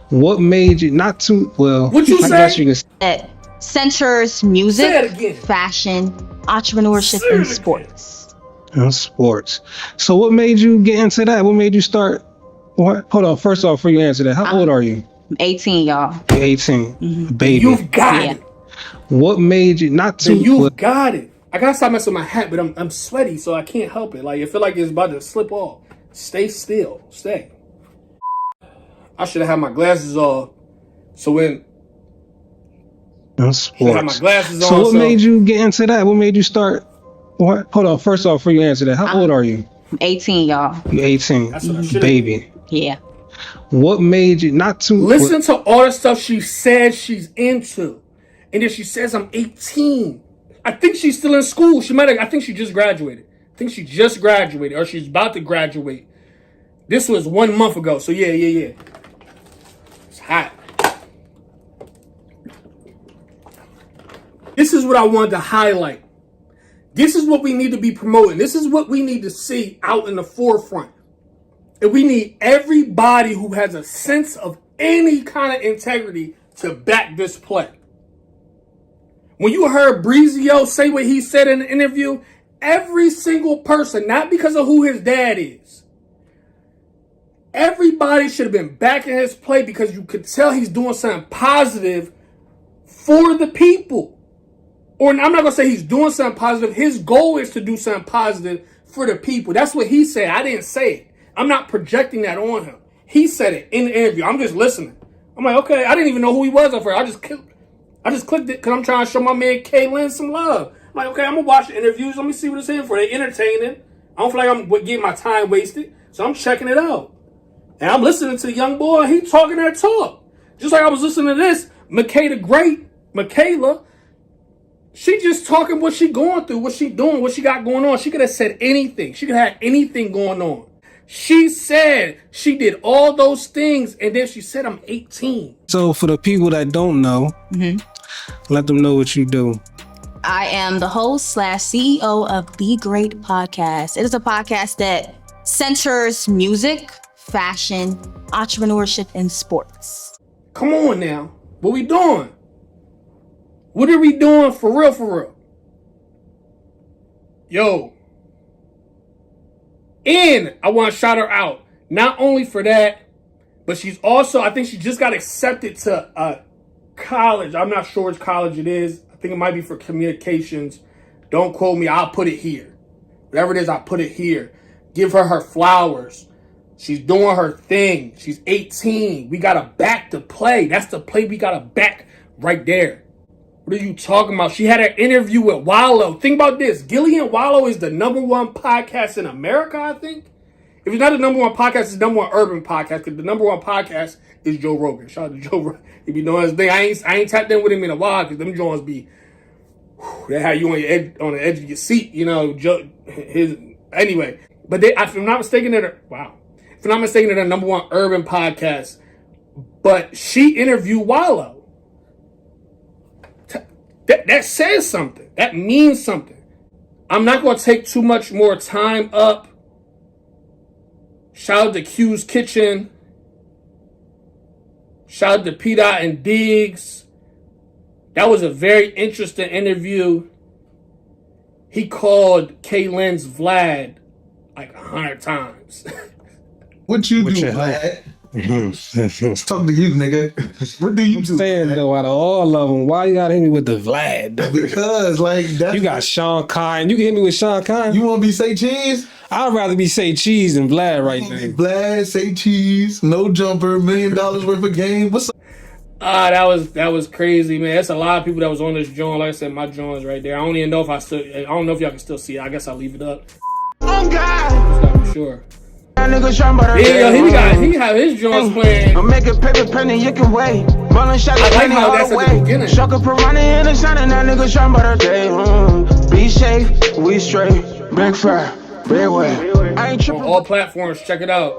What made you not too well? What you say? That centers music, fashion, entrepreneurship, and sports. Sports. So what made you get into that? What made you start? What? Hold on. First off, before you answer that, how old are you? I'm 18, y'all. You 18, a baby. You've got it. What made you not too? You've got it. I gotta stop messing with my hat, but I'm sweaty, so I can't help it. Like I feel like it's about to slip off. Stay still. Stay. I should have had my glasses off. So when sports. Have my glasses on. So what made you get into that? What made you start? What? Hold on. First off, before you answer that, how old are you? I'm 18, y'all. You 18, a baby. Yeah. What made you not too? Listen to all the stuff she said she's into, and then she says I'm 18. I think she's still in school. I think she just graduated. Or she's about to graduate. This was 1 month ago. So yeah. It's hot. This is what I wanted to highlight. This is what we need to be promoting. This is what we need to see out in the forefront. And we need everybody who has a sense of any kind of integrity to back this play. When you heard Breezio say what he said in the interview, every single person, not because of who his dad is, everybody should have been backing his play because you could tell he's doing something positive for the people. Or I'm not going to say he's doing something positive. His goal is to do something positive for the people. That's what he said. I didn't say it. I'm not projecting that on him. He said it in the interview. I'm just listening. I'm like, okay, I didn't even know who he was at first. I just clicked it because I'm trying to show my man K. Lenz some love. I'm like, okay, I'm going to watch the interviews. Let me see what it's in for. They entertaining. I don't feel like I'm getting my time wasted. So I'm checking it out. And I'm listening to the young boy. He talking that talk. Just like I was listening to this. Michaela, she just talking what she going through, what she doing, what she got going on. She could have said anything. She could have had anything going on. She said she did all those things, and then she said, I'm 18. So for the people that don't know, let them know what you do. I am the host / CEO of The Great Podcast. It is a podcast that centers music, fashion, entrepreneurship, and sports. Come on now. What we doing? What are we doing for real, for real? Yo. And I want to shout her out. Not only for that, but she's also, I think she just got accepted to a college. I'm not sure which college it is. I think it might be for communications. Don't quote me. I'll put it here. Whatever it is, I'll put it here. Give her her flowers. She's doing her thing. She's 18. We got to back the play. That's the play we got to back right there. What are you talking about? She had an interview with Wallow. Think about this. Gillian Wallow is the #1 podcast in America, I think. If it's not the #1 podcast, it's the #1 urban podcast. Because the #1 podcast is Joe Rogan. Shout out to Joe Rogan. He be doing his thing. I ain't tapped in with him in a while because them joints be, they have you on the edge of your seat, you know. Anyway. But if I'm not mistaken, they're the #1 urban podcast. But she interviewed Wallow. That says something. That means something. I'm not going to take too much more time up. Shout out to Q's Kitchen. Shout out to Pdot and Diggs. That was a very interesting interview. He called K. Lenz Vlad like 100 times. What you do, Vlad? Let's talk to you, nigga. What do you do? Saying though, out of all of them, why you gotta hit me with the Vlad? Because like that, you got Sean Kine. You can hit me with Sean Kine. You want to be Say Cheese? I'd rather be Say Cheese than Vlad right now. Vlad, Say Cheese, no jumper, $1 million worth of game. What's up? That was crazy, man. That's a lot of people that was on this joint. Like I said, my joint's right there. I don't even know if I don't know if y'all can still see it. I guess I'll leave it up. Oh God! Just gotta be sure. Yeah, he have his joints playing. I'm making paper penny, you can wait. Rolling shot I like how that's at the beginning. Shucker piranha in the sun and that nigga trying about a day. Be safe, we straight. Big fire, big way. I ain't tripping. On all platforms, check it out.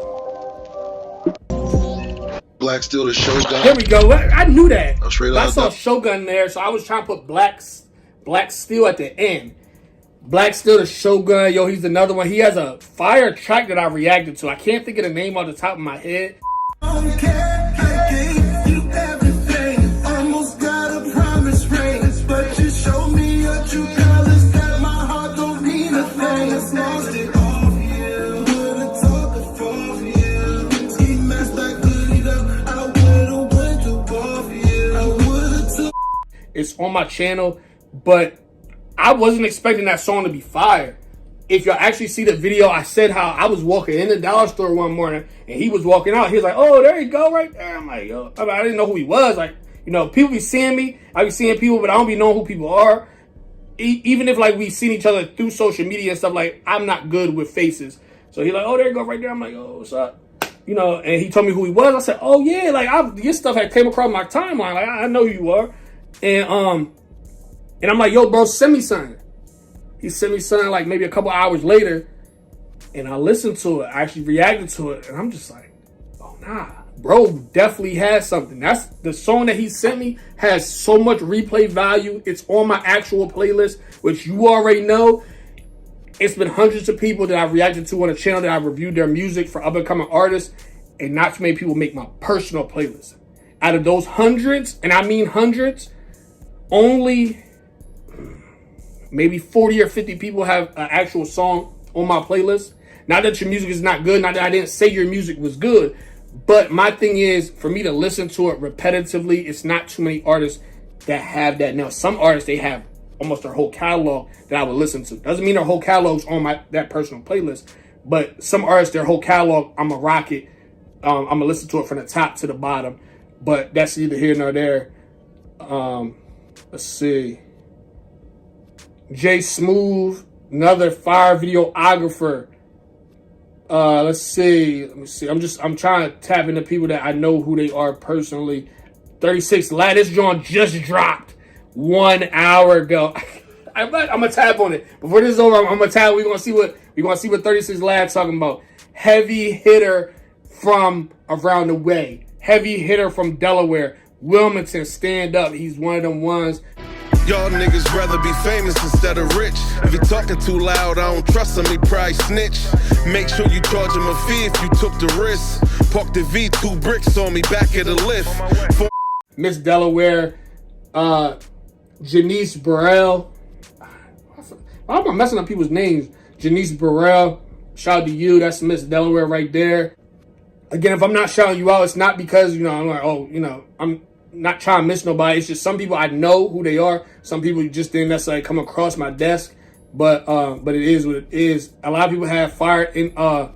Black Steel the Shogun. Here we go. I knew that. I saw up. Shogun there, so I was trying to put Black Steel at the end. Black Steel the Shogun, yo, he's another one. He has a fire track that I reacted to. I can't think of the name off the top of my head. It's on my channel, but I wasn't expecting that song to be fire. If y'all actually see the video, I said how I was walking in the dollar store one morning and he was walking out. He was like, oh, there you go right there. I'm like, yo, I didn't know who he was. Like, you know, people be seeing me. I be seeing people, but I don't be knowing who people are. Even if, like, we seen each other through social media and stuff, like, I'm not good with faces. So he's like, oh, there you go right there. I'm like, oh, what's up? You know, and he told me who he was. I said, oh, yeah, like, your stuff had came across my timeline. Like, I know who you are. And I'm like, yo, bro, send me something. He sent me something like maybe a couple hours later. And I listened to it. I actually reacted to it. And I'm just like, oh, nah. Bro definitely has something. That's the song that he sent me has so much replay value. It's on my actual playlist, which you already know. It's been hundreds of people that I've reacted to on the channel that I've reviewed their music for up-and-coming artists. And not too many people make my personal playlist. Out of those hundreds, and I mean hundreds, only maybe 40 or 50 people have an actual song on my playlist. Not that your music is not good, not that I didn't say your music was good, but my thing is, for me to listen to it repetitively, it's not too many artists that have that. Now, some artists, they have almost their whole catalog that I would listen to. Doesn't mean their whole catalog's on that personal playlist, but some artists, their whole catalog, I'm going to rock it. I'm going to listen to it from the top to the bottom, but that's neither here nor there. Let's see. Jay Smooth, another fire videographer. Let me see. I'm trying to tap into people that I know who they are personally. 36 Lad, this joint just dropped 1 hour ago. I'm gonna tap on it before this is over. I'm gonna tap. We're gonna see what 36 Lad talking about. Heavy hitter from around the way. Heavy hitter from Delaware. Wilmington, stand up. He's one of them ones. Y'all niggas rather be famous instead of rich. If he talking too loud, I don't trust him, he probably snitch. Make sure you charge him a fee if you took the risk. Park the V2 bricks on me back at the lift. Miss Delaware, Janice Burrell. I'm messing up people's names. Janice Burrell, shout out to you. That's Miss Delaware right there. Again, if I'm not shouting you out, it's not because, I'm like, I'm not trying to miss nobody. It's just some people I know who they are. Some people just didn't necessarily come across my desk. But it is what it is. A lot of people have fire intros.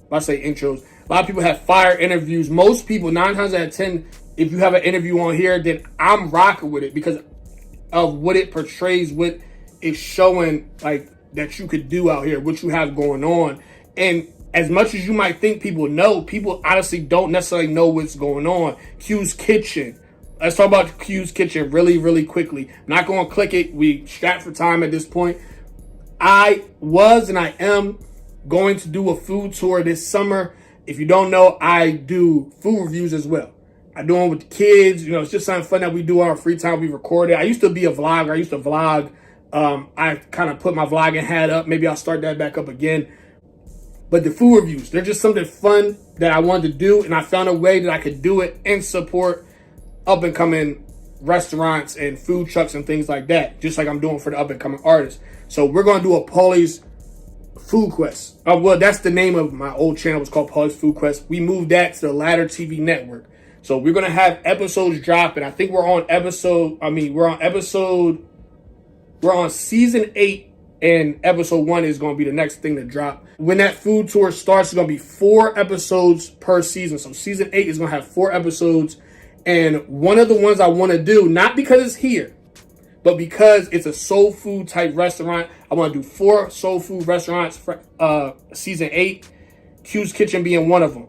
A lot of people have fire interviews. Most people, 9 times out of 10, if you have an interview on here, then I'm rocking with it because of what it portrays, what it's showing like that you could do out here, what you have going on. And as much as you might think people know, people honestly don't necessarily know what's going on. Q's Kitchen. Let's talk about Q's Kitchen really, really quickly. I'm not going to click it. We strapped for time at this point. I was and I am going to do a food tour this summer. If you don't know, I do food reviews as well. I do them with the kids. It's just something fun that we do on our free time. We record it. I used to be a vlogger. I used to vlog. I kind of put my vlogging hat up. Maybe I'll start that back up again. But the food reviews, they're just something fun that I wanted to do. And I found a way that I could do it and support up and coming restaurants and food trucks and things like that, just like I'm doing for the up and coming artists. So we're going to do a Paulie's Food Quest. Well, that's the name of my old channel. It's called Paulie's Food Quest. We moved that to the Ladder TV network. So we're going to have episodes dropping. I think we're on season 8, and episode 1 is going to be the next thing to drop. When that food tour starts, it's going to be 4 episodes per season. So season 8 is going to have 4 episodes. And one of the ones I want to do, not because it's here, but because it's a soul food type restaurant, I want to do 4 soul food restaurants for season 8, Q's Kitchen being one of them.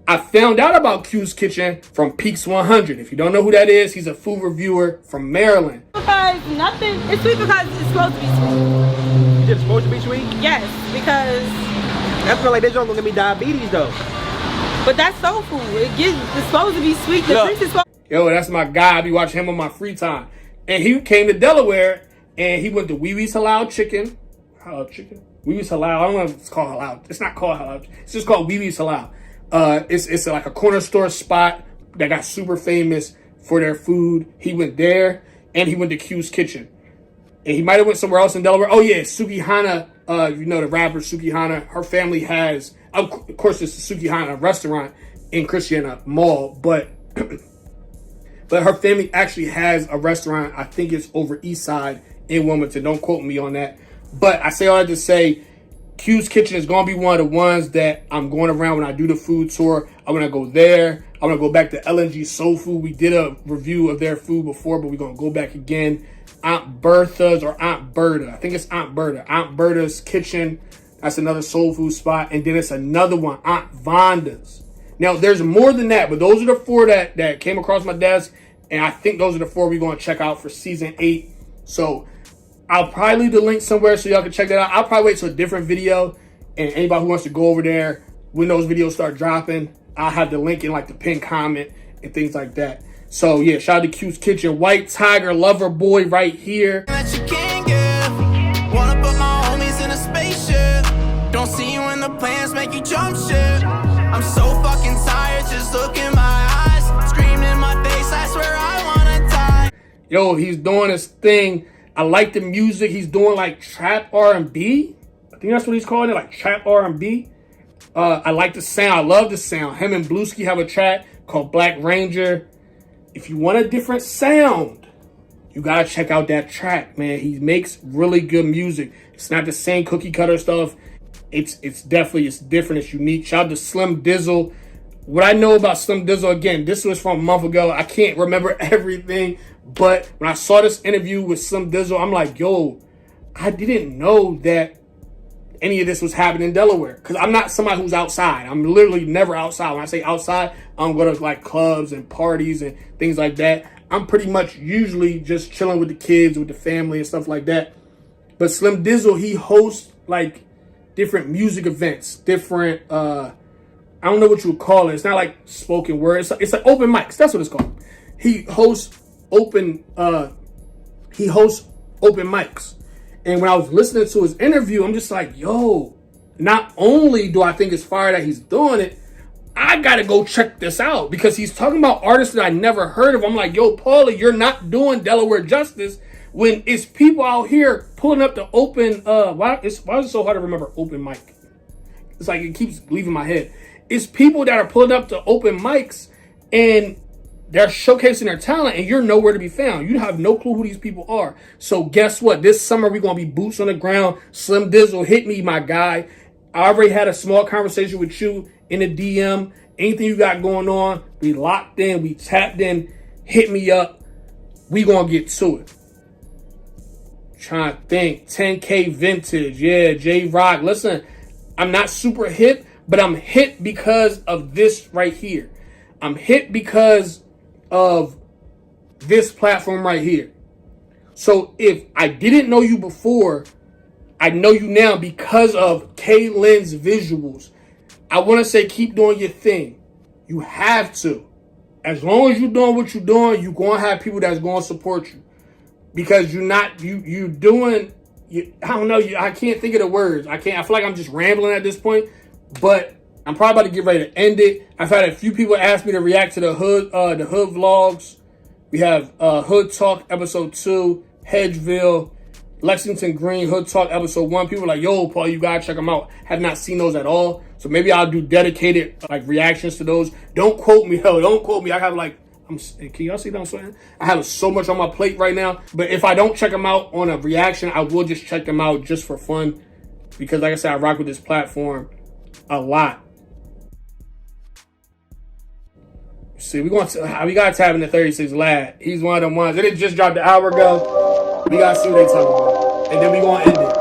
I found out about Q's Kitchen from Peaks 100. If you don't know who that is, he's a food reviewer from Maryland. Because nothing, it's sweet because it's supposed to be sweet. You just supposed to be sweet? Yes, because I feel like they don't gonna give me diabetes though. But that's soul food. It's supposed to be sweet. The drinks is supposed. Yo, that's my guy. I be watching him on my free time. And he came to Delaware and he went to Wee Wee's Halal Chicken. Halal Chicken? Wee Wee's Halal. I don't know if it's called Halal. It's not called Halal. It's just called Wee Wee's Halal. It's like a corner store spot that got super famous for their food. He went there and he went to Q's Kitchen. And he might have went somewhere else in Delaware. Oh yeah, Sukihana, the rapper Sukihana. Her family has, of course, it's the Sukihana restaurant in Christiana Mall, but her family actually has a restaurant. I think it's over East Side in Wilmington. Don't quote me on that. But I say all that to say, Q's Kitchen is going to be one of the ones that I'm going around when I do the food tour. I'm going to go there. I'm going to go back to LNG Soul Food. We did a review of their food before, but we're going to go back again. Aunt Bertha's or Aunt Berta. I think it's Aunt Berta. Aunt Berta's Kitchen. That's another soul food spot. And then it's another one, Aunt Vonda's. Now, there's more than that, but those are the 4 that came across my desk. And I think those are the 4 we're going to check out for season 8. So I'll probably leave the link somewhere so y'all can check that out. I'll probably wait till a different video. And anybody who wants to go over there, when those videos start dropping, I'll have the link in like the pinned comment and things like that. So yeah, shout out to Q's Kitchen. White Tiger Lover Boy right here. That you can give. Wanna put my homies in a spaceship. Don't see you in the plans, make you jump ship. I'm so fucking tired, just look in my eyes. Screaming in my yo, he's doing his thing. I like the music. He's doing like trap R&B. I think that's what he's calling it, like trap R&B. I like the sound. I love the sound. Him and Bluesky have a track called Black Ranger. If you want a different sound, you gotta check out that track, man. He makes really good music. It's not the same cookie cutter stuff. It's definitely, it's different. It's unique. Shout out to Slim Dizzle. What I know about Slim Dizzle, again, this was from a month ago. I can't remember everything, but when I saw this interview with Slim Dizzle, I'm like, yo, I didn't know that any of this was happening in Delaware. Because I'm not somebody who's outside. I'm literally never outside. When I say outside, I'm going to like clubs and parties and things like that. I'm pretty much usually just chilling with the kids, with the family and stuff like that. But Slim Dizzle, he hosts like different music events, different, I don't know what you would call it. It's not like spoken word. It's like open mics. That's what it's called. He hosts open mics. And when I was listening to his interview, I'm just like, yo, not only do I think it's fire that he's doing it, I gotta go check this out because he's talking about artists that I never heard of. I'm like, yo, Paulie, you're not doing Delaware justice when it's people out here pulling up the open, why is it so hard to remember open mic? It's like it keeps leaving my head. It's people that are pulling up to open mics and they're showcasing their talent and you're nowhere to be found. You have no clue who these people are. So guess what? This summer we're going to be boots on the ground. Slim Dizzle, hit me, my guy. I already had a small conversation with you in the DM. Anything you got going on, we locked in, we tapped in. Hit me up. We going to get to it. Trying to think. 10K Vintage. Yeah, J-Rock. Listen, I'm not super hip, but I'm hip because of this right here. I'm hip because of this platform right here. So if I didn't know you before, I know you now because of Lenz Visuals. I want to say keep doing your thing. You have to. As long as you're doing what you're doing, you're going to have people that's going to support you. Because you're not, you doing, I don't know, I can't think of the words. I feel like I'm just rambling at this point. But I'm probably about to get ready to end it. I've had a few people ask me to react to the hood vlogs. We have Hood Talk episode 2, Hedgeville, Lexington Green, Hood Talk episode 1. People are like, yo, Paul, you gotta check them out. Have not seen those at all. So maybe I'll do dedicated like reactions to those. Don't quote me, hell, don't quote me. I have like, can y'all see that I'm sweating? I have so much on my plate right now. But if I don't check them out on a reaction, I will just check them out just for fun. Because like I said, I rock with this platform a lot. See, we gotta tap into 36 Lad. He's one of them ones. It didn't just dropped an hour ago. We gotta see what they talking about. And then we gonna end it.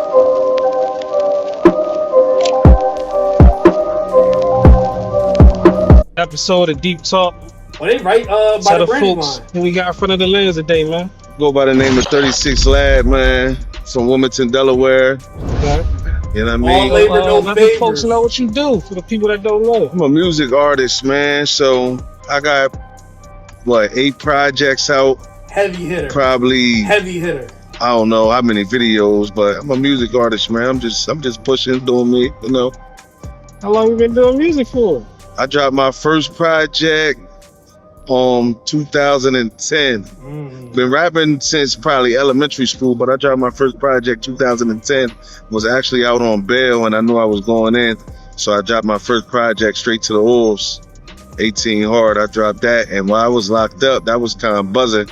Episode of Deep Talk. Well, they right by the folks who we got in front of the lens today, man. Go by the name of 36 Lad, man. From Wilmington, Delaware. Okay. You know what I mean? All labor, no let the folks know what you do for the people that don't know. I'm a music artist, man. So I got, 8 projects out. Heavy hitter. Probably. Heavy hitter. I don't know how many videos, but I'm a music artist, man. I'm just pushing, doing me, you know. How long you been doing music for? I dropped my first project 2010. Been rapping since probably elementary school, but I dropped my first project 2010. Was actually out on bail and I knew I was going in. So I dropped my first project straight to the wolves. 18 Hard, I dropped that. And while I was locked up, that was kind of buzzing.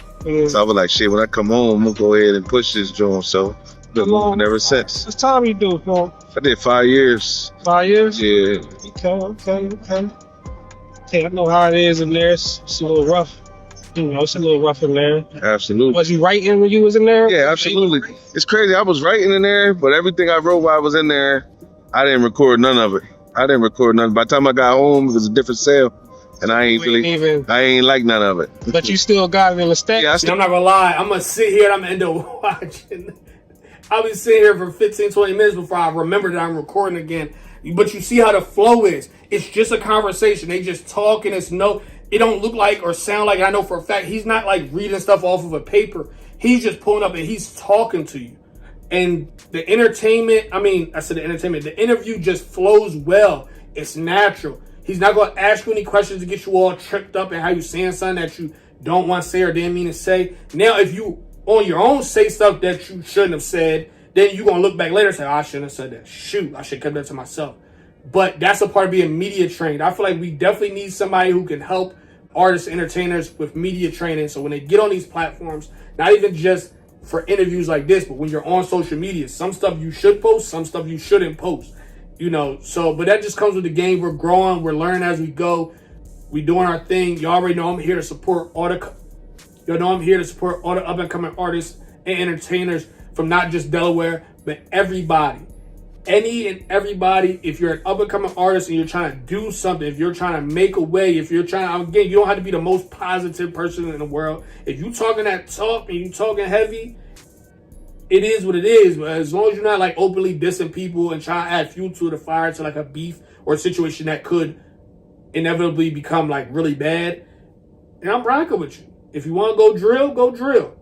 So I was like, shit, when I come home, I'm gonna go ahead and push this joint. So been moving ever since. What time you do, Paul? I did 5 years. 5 years? Yeah. Okay. Hey, I know how it is in there. It's a little rough. You know, it's a little rough in there. Absolutely. Was you writing when you was in there? Yeah, absolutely. It's crazy. I was writing in there, but everything I wrote while I was in there, I didn't record none of it. By the time I got home, it was a different sale. And I ain't like none of it. But you still got it in the stack? Yeah, I'm not gonna lie. I'm gonna sit here and I'm gonna end up watching. I'll be sitting here for 15, 20 minutes before I remember that I'm recording again. But you see how the flow is. It's just a conversation. They just talk and it don't look like or sound like, I know for a fact, he's not like reading stuff off of a paper. He's just pulling up and he's talking to you. And the entertainment, the interview just flows well. It's natural. He's not going to ask you any questions to get you all tripped up and how you saying something that you don't want to say or didn't mean to say. Now, if you on your own say stuff that you shouldn't have said, then you're going to look back later and say, oh, I shouldn't have said that. Shoot, I should have kept that to myself. But that's a part of being media trained. I feel like we definitely need somebody who can help artists, entertainers with media training. So when they get on these platforms, not even just for interviews like this, but when you're on social media, some stuff you should post, some stuff you shouldn't post. You know, so, but that just comes with the game. We're growing, we're learning as we go. We doing our thing. You already know I'm here to support all the, up and coming artists and entertainers from not just Delaware, but everybody. Any and everybody. If you're an up and coming artist and you're trying to do something, if you're trying to make a way, if you're trying, again, you don't have to be the most positive person in the world. If you talking that talk and you talking heavy, it is what it is. But as long as you're not like openly dissing people and trying to add fuel to the fire to like a beef or a situation that could inevitably become like really bad, and I'm rocking with you. If you want to go drill, go drill.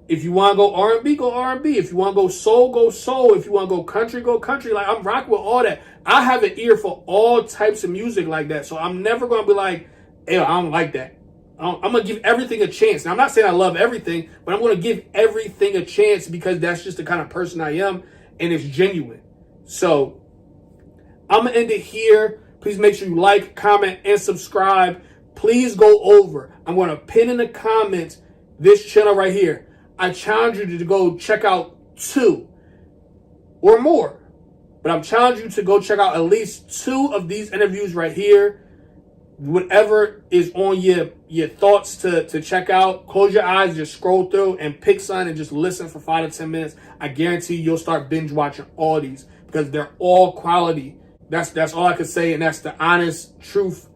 If you want to go R&B, go R&B. If you want to go soul, go soul. If you want to go country, go country. Like, I'm rocking with all that. I have an ear for all types of music like that. So I'm never going to be like, hey, I don't like that. I'm going to give everything a chance. Now, I'm not saying I love everything, but I'm going to give everything a chance because that's just the kind of person I am, and it's genuine. So I'm going to end it here. Please make sure you like, comment, and subscribe. Please go over. I'm going to pin in the comments this channel right here. I challenge you to go check out 2 or more. But I'm challenging you to go check out at least 2 of these interviews right here. Whatever is on your thoughts to check out, close your eyes, just scroll through and pick something and just listen for 5 to 10 minutes. I guarantee you'll start binge watching all these because they're all quality. That's all I can say, and that's the honest truth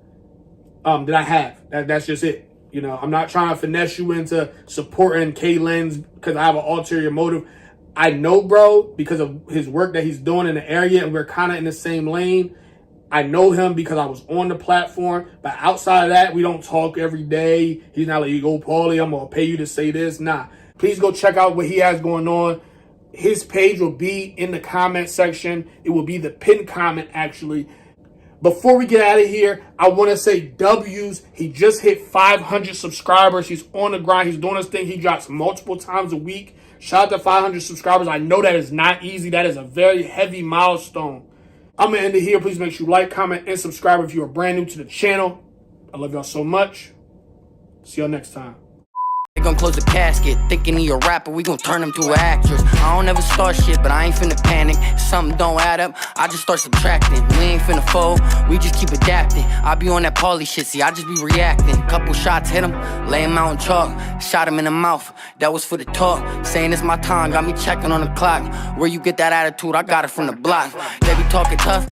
that I have. That's just it. You know, I'm not trying to finesse you into supporting Lenz because I have an ulterior motive. I know, bro, because of his work that he's doing in the area, and we're kind of in the same lane. I know him because I was on the platform, but outside of that, we don't talk every day. He's not like, you go, Paulie, I'm going to pay you to say this. Nah, please go check out what he has going on. His page will be in the comment section. It will be the pinned comment, actually. Before we get out of here, I want to say W's. He just hit 500 subscribers. He's on the grind. He's doing his thing. He drops multiple times a week. Shout out to 500 subscribers. I know that is not easy. That is a very heavy milestone. I'm going to end it here. Please make sure you like, comment, and subscribe if you are brand new to the channel. I love y'all so much. See y'all next time. They gon' close the casket, thinking he a rapper, we gon' turn him to an actress. I don't ever start shit, but I ain't finna panic. If something don't add up, I just start subtracting. We ain't finna fold, we just keep adapting. I be on that Paulie shit, see, I just be reacting. Couple shots hit him, lay him out on chalk. Shot him in the mouth, that was for the talk. Saying it's my time, got me checking on the clock. Where you get that attitude, I got it from the block. They be talking tough.